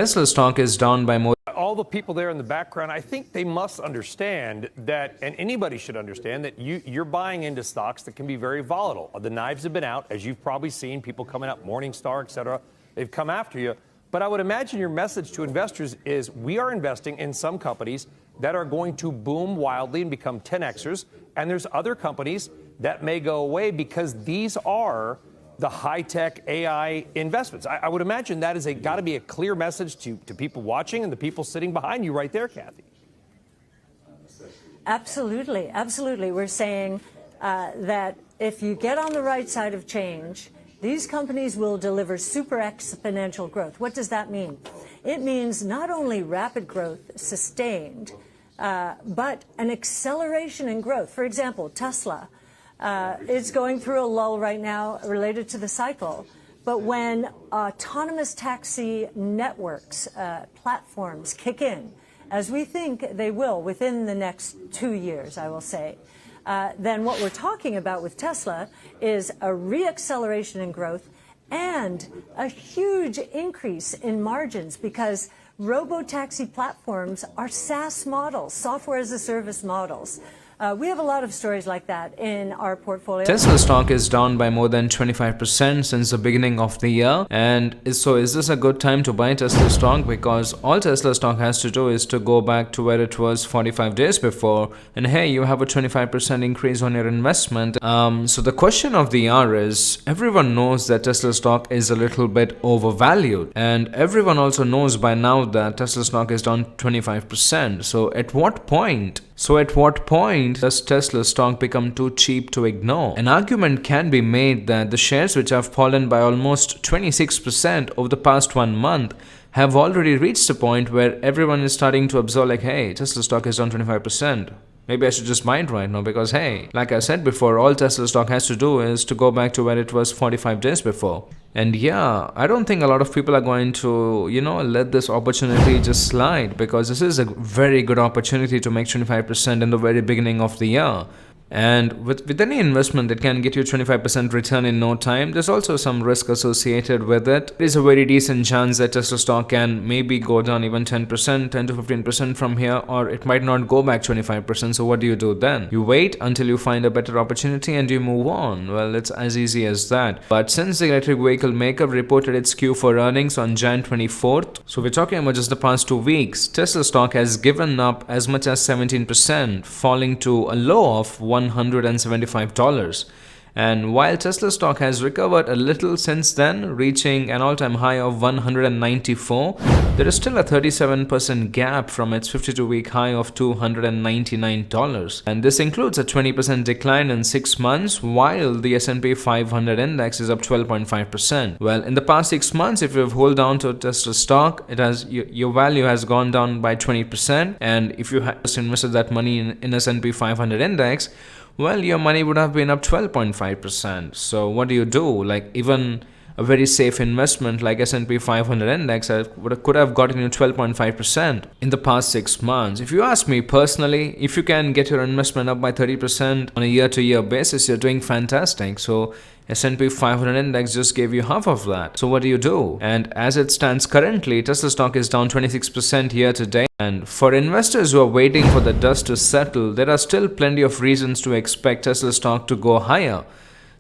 Tesla stock is down by more. All the people there in the background, I think they must understand that, and anybody should understand that you're buying into stocks that can be very volatile. The knives have been out, as you've probably seen, people coming up, Morningstar, et cetera. They've come after you. But I would imagine your message to investors is we are investing in some companies that are going to boom wildly and become 10Xers. And there's other companies that may go away because these are the high-tech AI investments. I would imagine that is got to be a clear message to people watching and the people sitting behind you right there, Cathie. Absolutely, absolutely. We're saying that if you get on the right side of change, these companies will deliver super exponential growth. What does that mean? It means not only rapid growth sustained, but an acceleration in growth. For example, Tesla is going through a lull right now related to the cycle. But when autonomous taxi networks, platforms kick in, as we think they will within the next 2 years, I will say, then what we're talking about with Tesla is a reacceleration in growth and a huge increase in margins because robo-taxi platforms are SaaS models, software as a service models. We have a lot of stories like that in our portfolio. Tesla stock is down by more than 25% since the beginning of the year. And so is this a good time to buy Tesla stock? Because all Tesla stock has to do is to go back to where it was 45 days before. And hey, you have a 25% increase on your investment. So the question of the hour is, everyone knows that Tesla stock is a little bit overvalued. And everyone also knows by now that Tesla stock is down 25%. So at what point does Tesla stock become too cheap to ignore? An argument can be made that the shares, which have fallen by almost 26% over the past 1 month, have already reached a point where everyone is starting to observe like, hey, Tesla stock is down 25%. Maybe I should just buy it right now because, hey, like I said before, all Tesla stock has to do is to go back to where it was 45 days before. And yeah, I don't think a lot of people are going to, let this opportunity just slide because this is a very good opportunity to make 25% in the very beginning of the year. And with any investment that can get you 25% return in no time, there's also some risk associated with it. There's a very decent chance that Tesla stock can maybe go down even 10%, 10 to 15% from here, or it might not go back 25%. So what do you do then? You wait until you find a better opportunity and you move on. Well, it's as easy as that. But since the electric vehicle maker reported its Q4 earnings on Jan 24th, so we're talking about just the past 2 weeks, Tesla stock has given up as much as 17%, falling to a low of $175. And while Tesla stock has recovered a little since then, reaching an all-time high of 194, there is still a 37% gap from its 52-week high of $299. And this includes a 20% decline in 6 months, while the S&P 500 index is up 12.5%. Well, in the past 6 months, if you've held down to Tesla stock, your value has gone down by 20%. And if you had just invested that money in S&P 500 index, well, your money would have been up 12.5%. So what do you do? Like even a very safe investment like S&P 500 index could have gotten you 12.5% in the past 6 months. If you ask me personally, if you can get your investment up by 30% on a year-to-year basis, you're doing fantastic. So S&P 500 index just gave you half of that. So what do you do? And as it stands currently, Tesla stock is down 26% year to date. And for investors who are waiting for the dust to settle, there are still plenty of reasons to expect Tesla stock to go higher.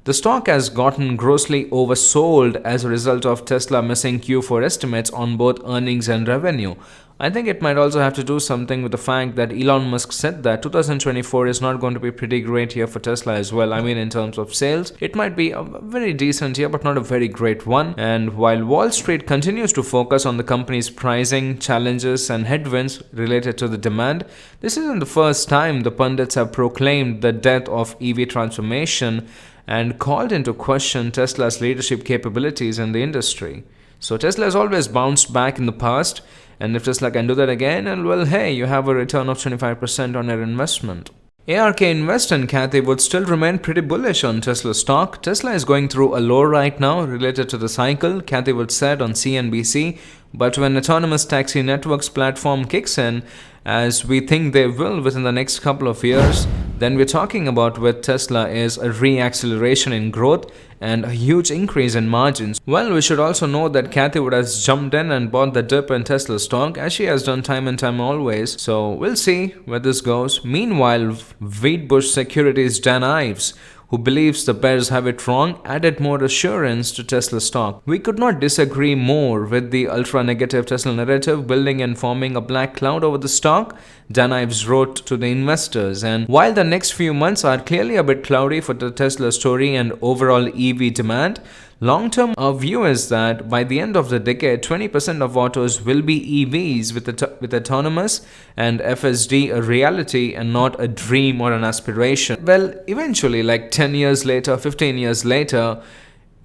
The stock has gotten grossly oversold as a result of Tesla missing Q4 estimates on both earnings and revenue. I think it might also have to do something with the fact that Elon Musk said that 2024 is not going to be pretty great year for Tesla as well. I mean, in terms of sales, it might be a very decent year, but not a very great one. And while Wall Street continues to focus on the company's pricing, challenges, and headwinds related to the demand, this isn't the first time the pundits have proclaimed the death of EV transformation and called into question Tesla's leadership capabilities in the industry. So Tesla has always bounced back in the past, and if Tesla can do that again, and well, hey, you have a return of 25% on your investment. ARK Invest and Cathie would still remain pretty bullish on Tesla stock. Tesla is going through a low right now related to the cycle, Cathie would said on CNBC, but when autonomous taxi networks platform kicks in, as we think they will within the next couple of years, then we're talking about with Tesla is a re-acceleration in growth and a huge increase in margins. Well, we should also know that Cathie would have jumped in and bought the dip in Tesla stock, as she has done time and time always. So we'll see where this goes. Meanwhile, Wheatbush Securities' Dan Ives, who believes the bears have it wrong, added more assurance to Tesla stock. We could not disagree more with the ultra-negative Tesla narrative building and forming a black cloud over the stock, Dan Ives wrote to the investors. And while the next few months are clearly a bit cloudy for the Tesla story and overall EV demand, long-term, our view is that by the end of the decade, 20% of autos will be EVs with autonomous and FSD a reality and not a dream or an aspiration. Well, eventually, like 10 years later, 15 years later,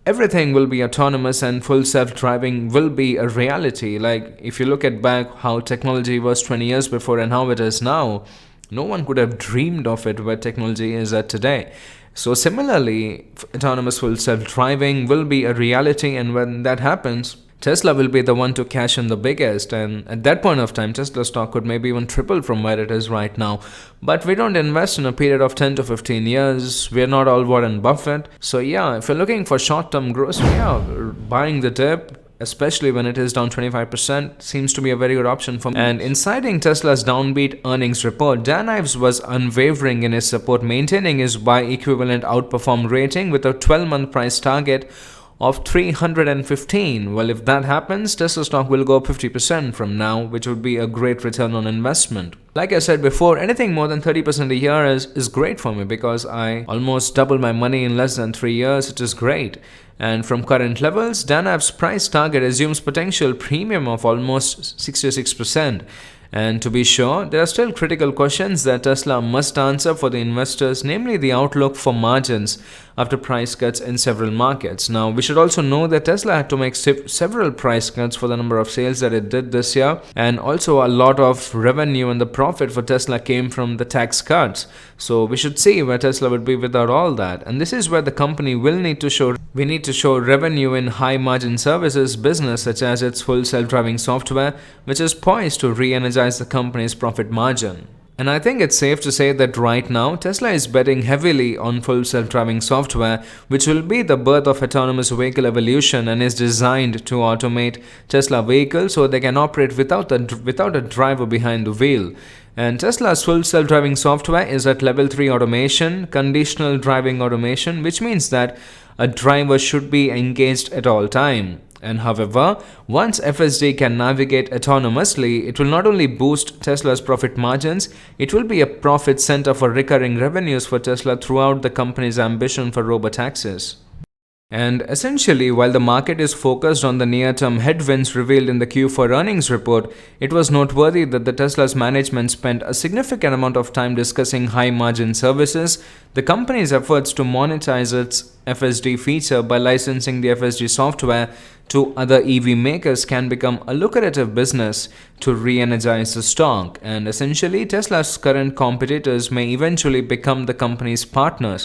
everything will be autonomous and full self-driving will be a reality. Like if you look at back how technology was 20 years before and how it is now, no one could have dreamed of it where technology is at today. So similarly, autonomous full self-driving will be a reality, and when that happens, Tesla will be the one to cash in the biggest, and at that point of time, Tesla stock could maybe even triple from where it is right now. But we don't invest in a period of 10 to 15 years. We're not all Warren Buffett. So yeah, if you're looking for short-term growth, yeah, buying the dip, especially when it is down 25%, seems to be a very good option for me. And inciting Tesla's downbeat earnings report, Dan Ives was unwavering in his support, maintaining his buy equivalent outperform rating with a 12-month price target of 315. Well, if that happens, Tesla stock will go up 50% from now, which would be a great return on investment. Like I said before, anything more than 30% a year is great for me because I almost double my money in less than 3 years. It is great. And from current levels, Dan Ives' price target assumes potential premium of almost 66%. And to be sure, there are still critical questions that Tesla must answer for the investors, namely the outlook for margins after price cuts in several markets. Now, we should also know that Tesla had to make several price cuts for the number of sales that it did this year, and also a lot of revenue and the profit for Tesla came from the tax cuts. So we should see where Tesla would be without all that. And this is where the company will need to show revenue in high margin services business, such as its full self-driving software, which is poised to re-energize the company's profit margin. And I think it's safe to say that right now, Tesla is betting heavily on full self-driving software, which will be the birth of autonomous vehicle evolution and is designed to automate Tesla vehicles so they can operate without a driver behind the wheel. And Tesla's full self-driving software is at level 3 automation, conditional driving automation, which means that a driver should be engaged at all time. And however, once FSD can navigate autonomously, it will not only boost Tesla's profit margins, it will be a profit center for recurring revenues for Tesla throughout the company's ambition for robotaxis. And essentially, while the market is focused on the near-term headwinds revealed in the Q4 earnings report, it was noteworthy that the Tesla's management spent a significant amount of time discussing high-margin services, the company's efforts to monetize its FSD feature by licensing the FSD software to other EV makers can become a lucrative business to re-energize the stock. And essentially, Tesla's current competitors may eventually become the company's partners.